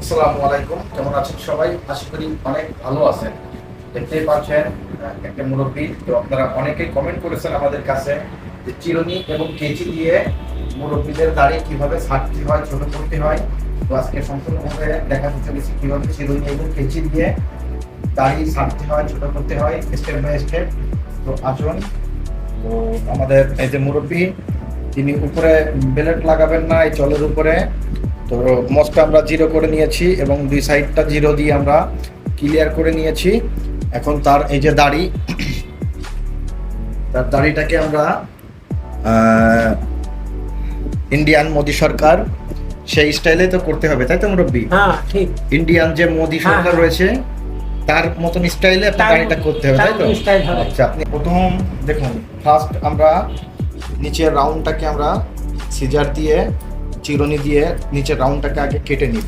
আসসালামু আলাইকুম, কেমন আছেন সবাই? আশা করি অনেক ভালো আছেন। দেখতেই পাচ্ছেন একটা মুরব্বী। তো আপনারা অনেকেই কমেন্ট করেছেন আমাদের কাছে যে চিরুনি এবং কেচি দিয়ে মুরব্বীদের দাড়ি কিভাবে ছাঁটতে হয়, ছোট করতে হয়। তো আজকে সম্পূর্ণভাবে দেখাতে চলেছি কিভাবে চিরুনি এবং কেচি দিয়ে দাড়ি ছাঁটতে হয়, ছোট করতে হয়, স্টেপ বাই স্টেপ। তো আসুন। তো আমাদের এই যে মুরব্বী, তিনি উপরে বেলেট লাগাবেন না এই চলের উপরে। তো মোচটা আমরা জিরো করে নিয়েছি এবং দুই সাইডটা জিরো দিয়ে আমরা ক্লিয়ার করে নিয়েছি। এখন তার এই যে দাড়ি, তার দাড়িটাকে আমরা ইন্ডিয়ান মোদি সরকার সেই স্টাইলে তো করতে হবে, তাই তো মুরব্বী? হ্যাঁ ঠিক। ইন্ডিয়ান যে মোদি সরকার হ্যাঁ। রয়েছে তার মতন স্টাইলে আপনার দাড়িটা করতে হবে, তাই তো? স্টাইল হবে। আচ্ছা, আপনি প্রথম দেখুন, ফার্স্ট আমরা নিচের রাউন্ডটাকে আমরা সিজার দিয়ে চিরুনি দিয়ে নিচের রাউন্ডটাকে আগে কেটে নিব।